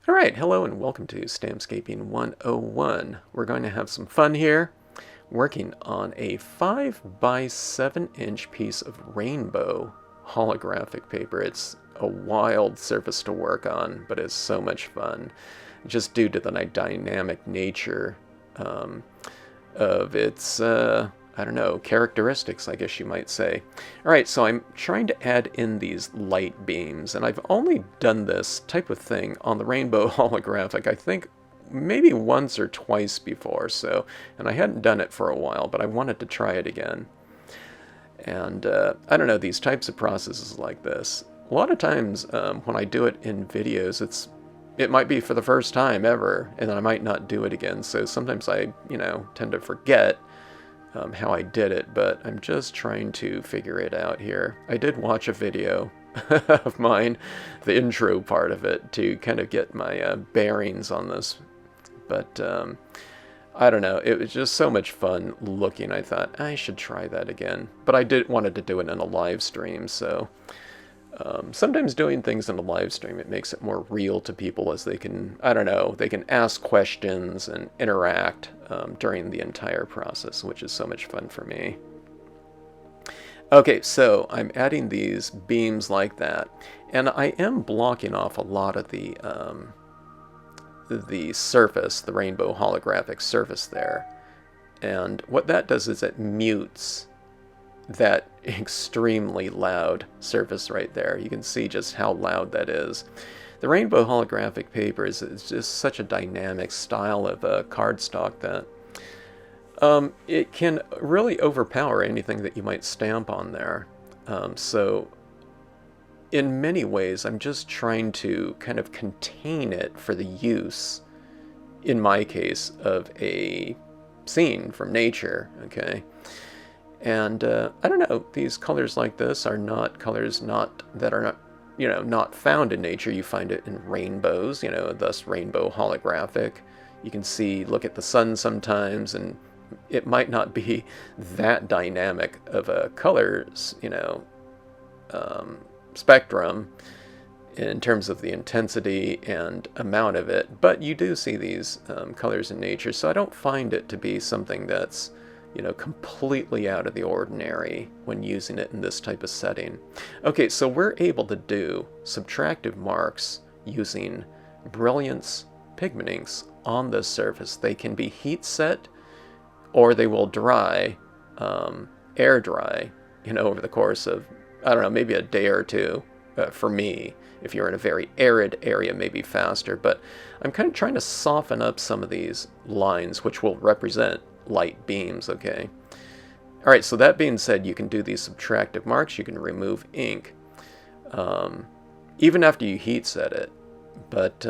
Alright, hello and welcome to Stampscaping 101. We're going to have some fun here, working on a 5 by 7 inch piece of rainbow holographic paper. It's a wild surface to work on, but it's so much fun, just due to the dynamic nature of its I don't know, characteristics, I guess you might say. Alright, so I'm trying to add in these light beams, and I've only done this type of thing on the rainbow holographic, I think maybe once or twice before, and I hadn't done it for a while, but I wanted to try it again. And I don't know, these types of processes like this, a lot of times when I do it in videos, it might be for the first time ever, and then I might not do it again, so sometimes I, tend to forget how I did it, but I'm just trying to figure it out here. I did watch a video of mine, the intro part of it, to kind of get my bearings on this, but I don't know, it was just so much fun looking. I thought I should try that again, but I wanted to do it in a live stream, so sometimes doing things in a live stream, it makes it more real to people, as they can, I don't know, they can ask questions and interact during the entire process, which is so much fun for me. Okay, so I'm adding these beams like that, and I am blocking off a lot of the surface, the rainbow holographic surface there. And what that does is it mutes that extremely loud surface right there. You can see just how loud that is. The rainbow holographic paper is just such a dynamic style of cardstock that it can really overpower anything that you might stamp on there. So in many ways, I'm just trying to kind of contain it for the use, in my case, of a scene from nature, okay? And I don't know, these colors like this are not colors that are not found in nature. You find it in rainbows, thus rainbow holographic. You can see, look at the sun sometimes, and it might not be that dynamic of a colors, spectrum in terms of the intensity and amount of it, but you do see these colors in nature, so I don't find it to be something that's completely out of the ordinary when using it in this type of setting. Okay, so we're able to do subtractive marks using Brilliance pigment inks on this surface. They can be heat set, or they will dry, air dry, over the course of, I don't know, maybe a day or two. For me, if you're in a very arid area, maybe faster, but I'm kind of trying to soften up some of these lines, which will represent light beams, okay? Alright, so that being said, you can do these subtractive marks, you can remove ink, even after you heat set it, but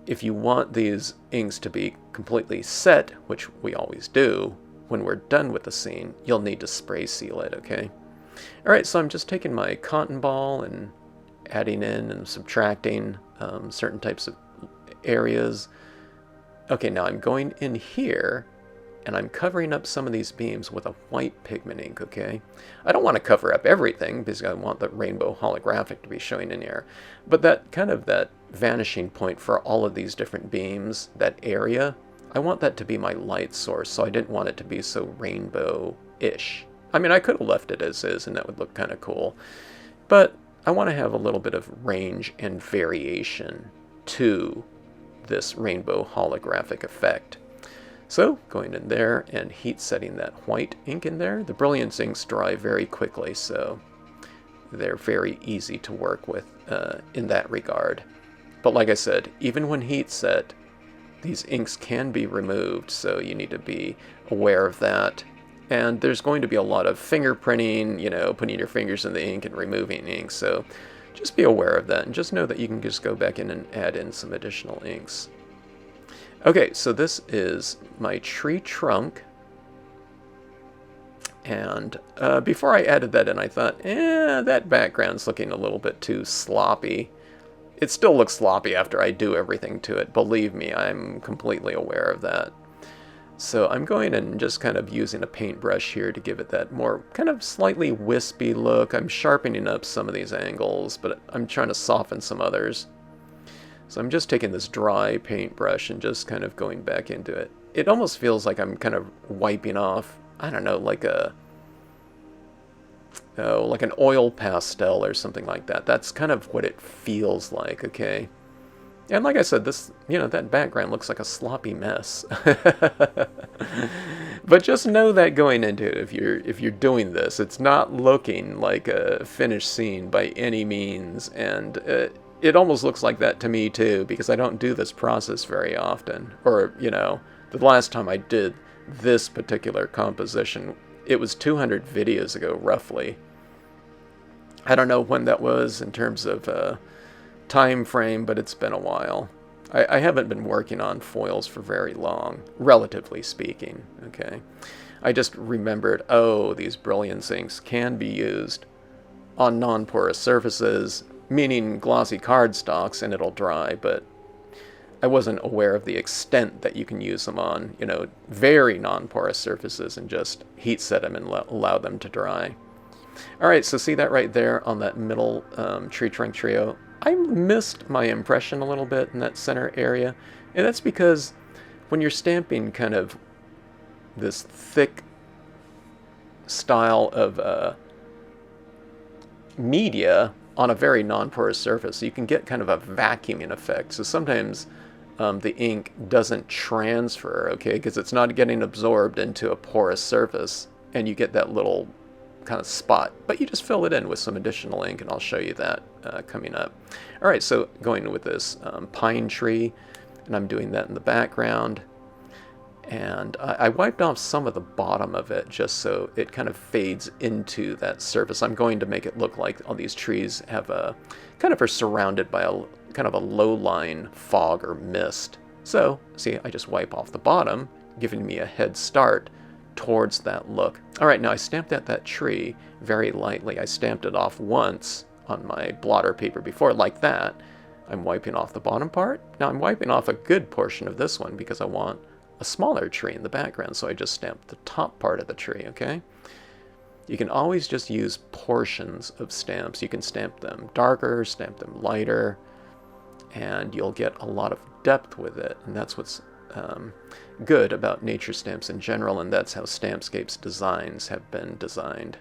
if you want these inks to be completely set, which we always do, when we're done with the scene, you'll need to spray seal it, okay? Alright, so I'm just taking my cotton ball and adding in and subtracting certain types of areas. Okay, now I'm going in here, and I'm covering up some of these beams with a white pigment ink, okay? I don't want to cover up everything, because I want the rainbow holographic to be showing in here. But that vanishing point for all of these different beams, that area, I want that to be my light source, so I didn't want it to be so rainbow-ish. I mean, I could have left it as is, and that would look kind of cool. But I want to have a little bit of range and variation to this rainbow holographic effect. So, going in there and heat setting that white ink in there. The Brilliance inks dry very quickly, so they're very easy to work with in that regard. But like I said, even when heat set, these inks can be removed, so you need to be aware of that. And there's going to be a lot of fingerprinting, putting your fingers in the ink and removing ink, so just be aware of that, and just know that you can just go back in and add in some additional inks. Okay, so this is my tree trunk, and before I added that in, I thought, that background's looking a little bit too sloppy. It still looks sloppy after I do everything to it, believe me, I'm completely aware of that. So I'm going and just kind of using a paintbrush here to give it that more kind of slightly wispy look. I'm sharpening up some of these angles, but I'm trying to soften some others. So I'm just taking this dry paintbrush and just kind of going back into it. It almost feels like I'm kind of wiping off, I don't know, like like an oil pastel or something like that. That's kind of what it feels like, okay? And like I said, this, that background looks like a sloppy mess. But just know that going into it, if you're doing this, it's not looking like a finished scene by any means, and it almost looks like that to me too, because I don't do this process very often. Or, the last time I did this particular composition, it was 200 videos ago, roughly. I don't know when that was in terms of time frame, but it's been a while. I haven't been working on foils for very long, relatively speaking, okay? I just remembered, oh, these Brilliance inks can be used on non-porous surfaces, meaning glossy cardstocks, and it'll dry, but I wasn't aware of the extent that you can use them on, very non-porous surfaces and just heat set them and allow them to dry. Alright, so see that right there on that middle tree trunk trio? I missed my impression a little bit in that center area, and that's because when you're stamping kind of this thick style of media on a very non-porous surface, you can get kind of a vacuuming effect. So sometimes the ink doesn't transfer, okay, because it's not getting absorbed into a porous surface, and you get that little kind of spot, but you just fill it in with some additional ink, and I'll show you that coming up. Alright, so going with this pine tree, and I'm doing that in the background, and I wiped off some of the bottom of it just so it kind of fades into that surface. I'm going to make it look like all these trees have a kind of are surrounded by a kind of a low-lying fog or mist. So, see, I just wipe off the bottom, giving me a head start towards that look. Alright, now I stamped at that tree very lightly. I stamped it off once on my blotter paper before, like that. I'm wiping off the bottom part. Now I'm wiping off a good portion of this one because I want a smaller tree in the background, so I just stamped the top part of the tree, okay? You can always just use portions of stamps. You can stamp them darker, stamp them lighter, and you'll get a lot of depth with it, and that's what's good about nature stamps in general, and that's how Stampscapes designs have been designed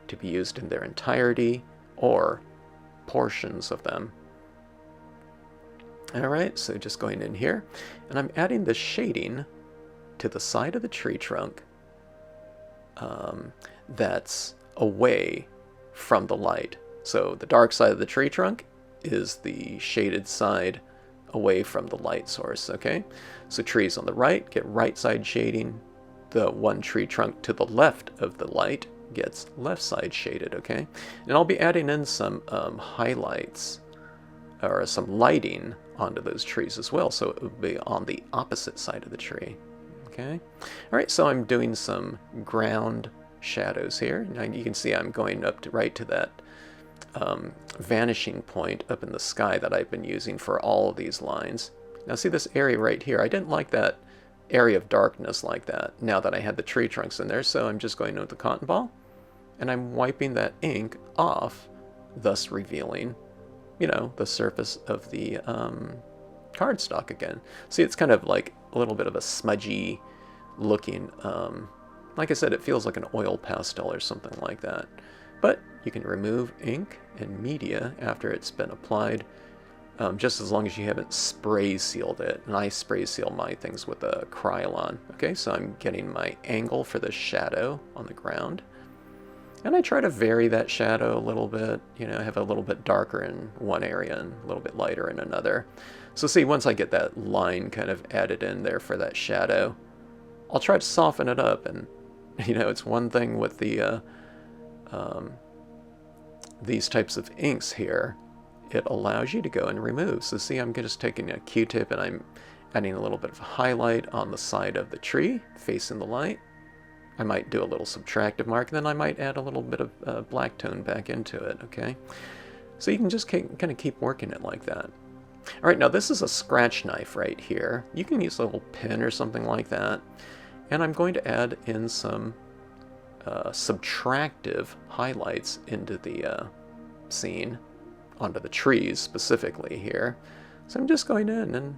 to be used in their entirety or portions of them. Alright, so just going in here, and I'm adding the shading to the side of the tree trunk that's away from the light. So the dark side of the tree trunk is the shaded side away from the light source, okay? So trees on the right get right side shading. The one tree trunk to the left of the light gets left side shaded, okay? And I'll be adding in some highlights or some lighting onto those trees as well, so it will be on the opposite side of the tree, okay? Alright, so I'm doing some ground shadows here. Now you can see I'm going up to right to that vanishing point up in the sky that I've been using for all of these lines. Now see this area right here, I didn't like that area of darkness like that now that I had the tree trunks in there, so I'm just going in with the cotton ball and I'm wiping that ink off, thus revealing, you know, the surface of the cardstock again. See, it's kind of like a little bit of a smudgy looking, like I said, it feels like an oil pastel or something like that. But you can remove ink and media after it's been applied, just as long as you haven't spray sealed it. And I spray seal my things with a Krylon. Okay, so I'm getting my angle for the shadow on the ground. And I try to vary that shadow a little bit, you know, have a little bit darker in one area and a little bit lighter in another. So see, once I get that line kind of added in there for that shadow, I'll try to soften it up. And, you know, it's one thing with the these types of inks here, it allows you to go and remove. So see, I'm just taking a Q-tip and I'm adding a little bit of a highlight on the side of the tree facing the light. I might do a little subtractive mark, and then I might add a little bit of black tone back into it, okay? So you can just kind of keep working it like that. All right, now this is a scratch knife right here. You can use a little pin or something like that. And I'm going to add in some subtractive highlights into the scene, onto the trees specifically here. So I'm just going in and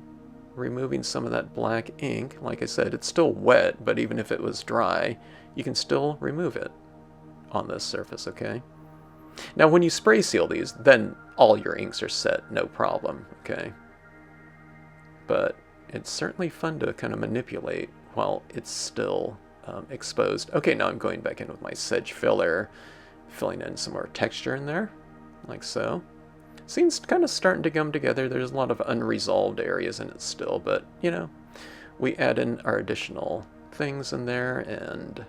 removing some of that black ink. Like I said, it's still wet, but even if it was dry, you can still remove it on this surface, okay? Now when you spray seal these, then all your inks are set, no problem, okay? But it's certainly fun to kind of manipulate while it's still exposed. Okay, now I'm going back in with my sedge filler, filling in some more texture in there, like so. Seems kind of starting to come together. There's a lot of unresolved areas in it still, but, you know, we add in our additional things in there, and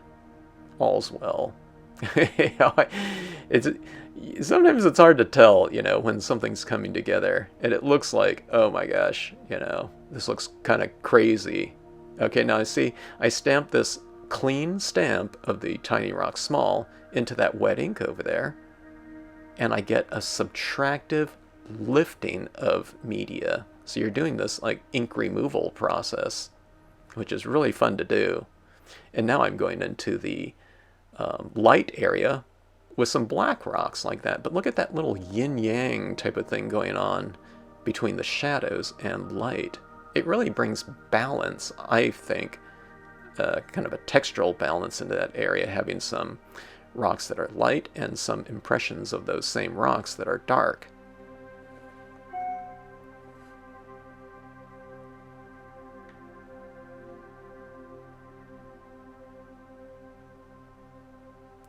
all's well. Sometimes it's hard to tell, you know, when something's coming together, and it looks like, oh my gosh, you know, this looks kind of crazy. Okay, now I see I stamped this clean stamp of the Tiny Rock Small into that wet ink over there, and I get a subtractive lifting of media. So you're doing this like ink removal process, which is really fun to do. And now I'm going into the light area with some black rocks like that. But look at that little yin-yang type of thing going on between the shadows and light. It really brings balance, I think, kind of a textural balance into that area, having some rocks that are light and some impressions of those same rocks that are dark.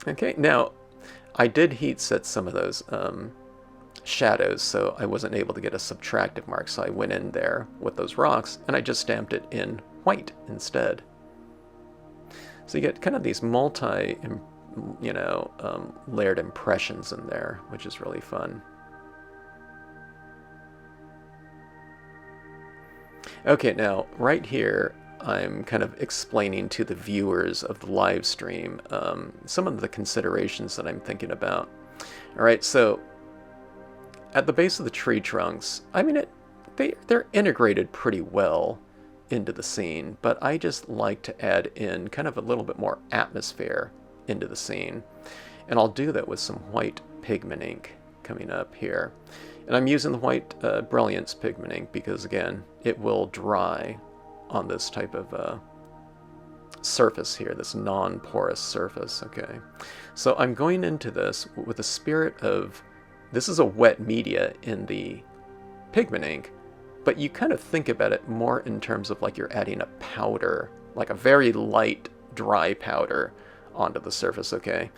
Okay, now I did heat set some of those shadows, so I wasn't able to get a subtractive mark, so I went in there with those rocks and I just stamped it in white instead. So you get kind of these multi, you know, layered impressions in there, which is really fun. Okay, now right here I'm kind of explaining to the viewers of the live stream some of the considerations that I'm thinking about. All right, so at the base of the tree trunks, I mean, they're integrated pretty well into the scene, but I just like to add in kind of a little bit more atmosphere into the scene. And I'll do that with some white pigment ink coming up here. And I'm using the white Brilliance pigment ink because, again, it will dry on this type of surface here, this non-porous surface, okay? So I'm going into this with the spirit of, this is a wet media in the pigment ink, but you kind of think about it more in terms of like you're adding a powder, like a very light, dry powder onto the surface, okay?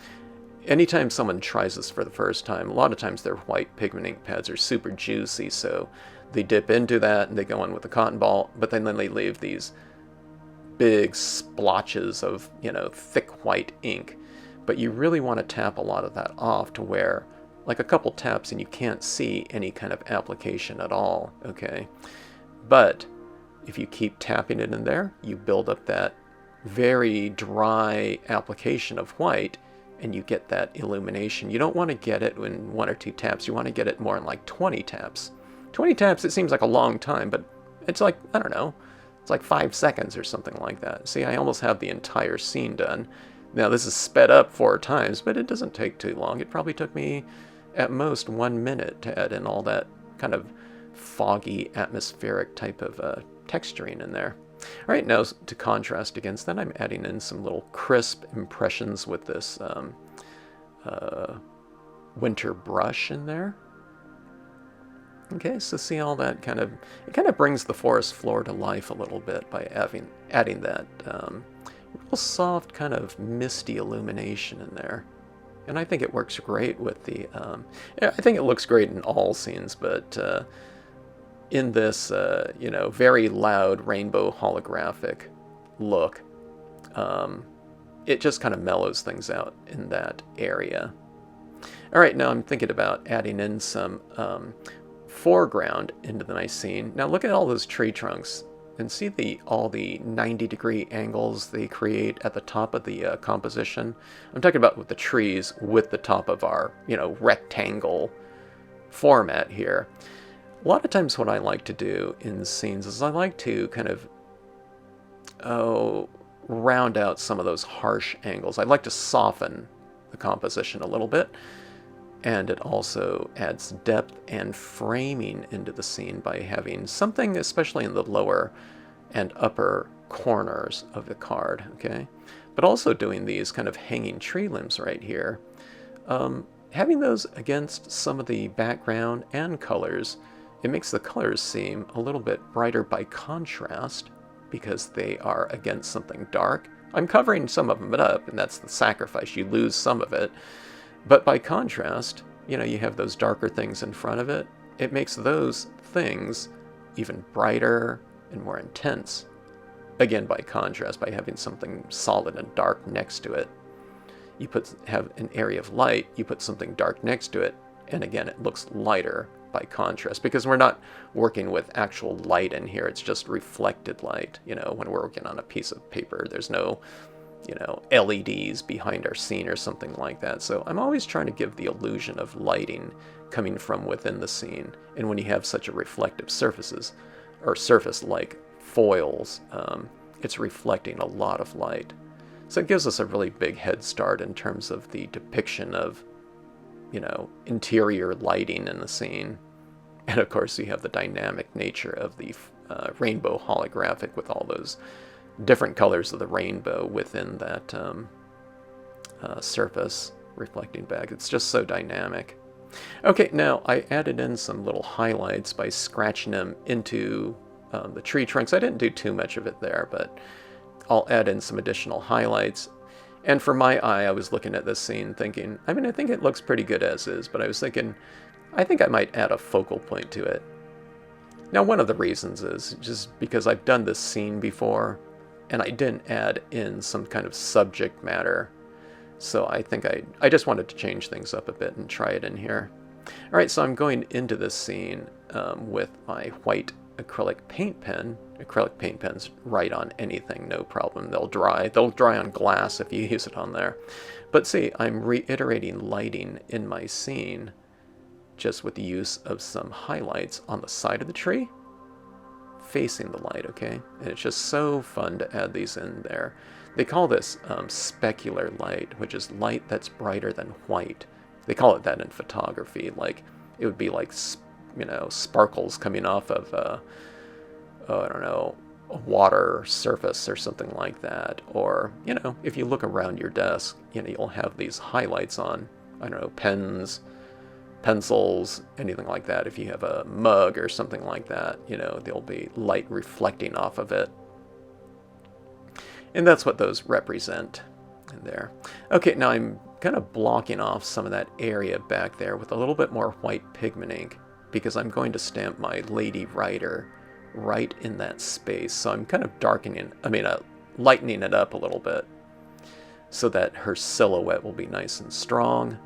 Anytime someone tries this for the first time, a lot of times their white pigment ink pads are super juicy, so they dip into that and they go in with a cotton ball, but then they leave these big splotches of, you know, thick white ink. But you really want to tap a lot of that off to where, like a couple taps and you can't see any kind of application at all, okay? But if you keep tapping it in there, you build up that very dry application of white, and you get that illumination. You don't want to get it in 1 or 2 taps. You want to get it more in like 20 taps. 20 taps, it seems like a long time, but it's like, I don't know, it's like 5 seconds or something like that. See, I almost have the entire scene done. Now, this is sped up 4 times, but it doesn't take too long. It probably took me at most 1 minute to add in all that kind of foggy, atmospheric type of texturing in there. All right, now to contrast against that, I'm adding in some little crisp impressions with this winter brush in there. Okay, so see all that kind of, it kind of brings the forest floor to life a little bit by adding that real soft kind of misty illumination in there. And I think it works great with the, I think it looks great in all scenes, but in this, you know, very loud rainbow holographic look, it just kind of mellows things out in that area. All right, now I'm thinking about adding in some foreground into my scene. Now look at all those tree trunks and see all the 90-degree angles they create at the top of the composition. I'm talking about with the trees with the top of our, you know, rectangle format here. A lot of times what I like to do in scenes is I like to kind of round out some of those harsh angles. I like to soften the composition a little bit. And it also adds depth and framing into the scene by having something, especially in the lower and upper corners of the card, okay? But also doing these kind of hanging tree limbs right here. Having those against some of the background and colors, it makes the colors seem a little bit brighter by contrast because they are against something dark. I'm covering some of them up, and that's the sacrifice. You lose some of it. But by contrast, you know, you have those darker things in front of it. It makes those things even brighter and more intense. Again, by contrast, by having something solid and dark next to it. You have an area of light, you put something dark next to it, and again, it looks lighter by contrast, because we're not working with actual light in here. It's just reflected light. You know, when we're working on a piece of paper, there's no, you know, LEDs behind our scene or something like that. So I'm always trying to give the illusion of lighting coming from within the scene. And when you have such a reflective surface like foils, it's reflecting a lot of light. So it gives us a really big head start in terms of the depiction of, you know, interior lighting in the scene. And of course, you have the dynamic nature of the rainbow holographic with all those different colors of the rainbow within that surface reflecting back. It's just so dynamic. Okay, now I added in some little highlights by scratching them into the tree trunks. I didn't do too much of it there, but I'll add in some additional highlights. And for my eye, I was looking at this scene thinking, I mean, I think it looks pretty good as is, but I was thinking, I think I might add a focal point to it. Now, one of the reasons is just because I've done this scene before, and I didn't add in some kind of subject matter. So I think I just wanted to change things up a bit and try it in here. All right, so I'm going into this scene with my white acrylic paint pen. Acrylic paint pens write on anything, no problem. They'll dry on glass if you use it on there. But see, I'm reiterating lighting in my scene just with the use of some highlights on the side of the tree facing the light, okay? And it's just so fun to add these in there. They call this specular light, which is light that's brighter than white. They call it that in photography. Like, it would be like, you know, sparkles coming off of, I don't know, a water surface or something like that. Or, you know, if you look around your desk, you know, you'll have these highlights on, I don't know, pens, pencils, anything like that. If you have a mug or something like that, you know, there'll be light reflecting off of it. And that's what those represent in there. Okay, now I'm kind of blocking off some of that area back there with a little bit more white pigment ink because I'm going to stamp my Lady Rider right in that space. So I'm kind of lightening it up a little bit so that her silhouette will be nice and strong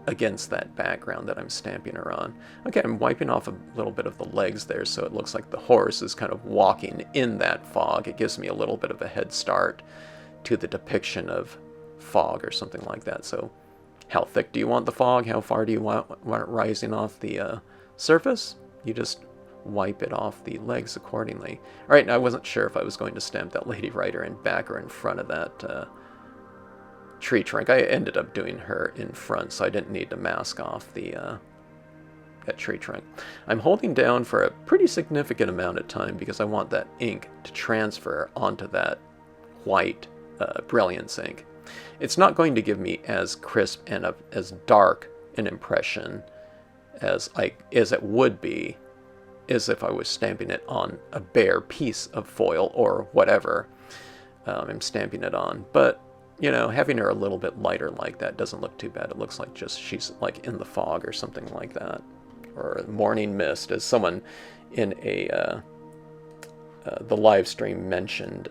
against that background that I'm stamping her on. Okay, I'm wiping off a little bit of the legs there so it looks like the horse is kind of walking in that fog. It gives me a little bit of a head start to the depiction of fog or something like that. So how thick do you want the fog? How far do you want it rising off the surface? You just wipe it off the legs accordingly. All right, now I wasn't sure if I was going to stamp that Lady Rider in back or in front of that tree trunk. I ended up doing her in front, so I didn't need to mask off the that tree trunk. I'm holding down for a pretty significant amount of time because I want that ink to transfer onto that white Brilliance ink. It's not going to give me as crisp and as dark an impression as it would be as if I was stamping it on a bare piece of foil or whatever I'm stamping it on. But you know, having her a little bit lighter like that doesn't look too bad. It looks like just she's like in the fog or something like that, or morning mist, as someone in the live stream mentioned.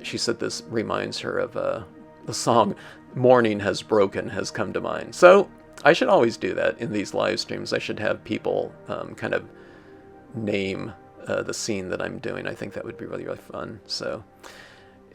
She said this reminds her of the song "Morning Has Broken" has come to mind. So I should always do that in these live streams. I should have people kind of name the scene that I'm doing. I think that would be really, really fun. So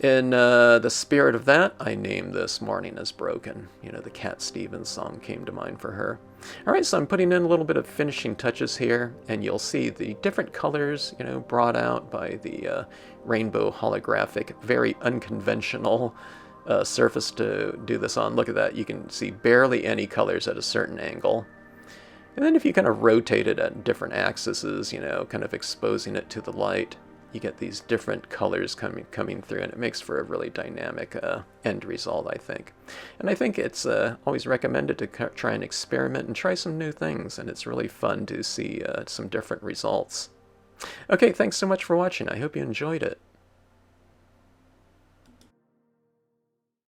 in the spirit of that, I named this "Morning Has Broken." You know, the Cat Stevens song came to mind for her. All right, so I'm putting in a little bit of finishing touches here, and you'll see the different colors, you know, brought out by the rainbow holographic, very unconventional surface to do this on. Look at that. You can see barely any colors at a certain angle. And then if you kind of rotate it at different axes, you know, kind of exposing it to the light, you get these different colors coming through, and it makes for a really dynamic end result, I think. And I think it's always recommended to try and experiment and try some new things, and it's really fun to see some different results. Okay, thanks so much for watching. I hope you enjoyed it.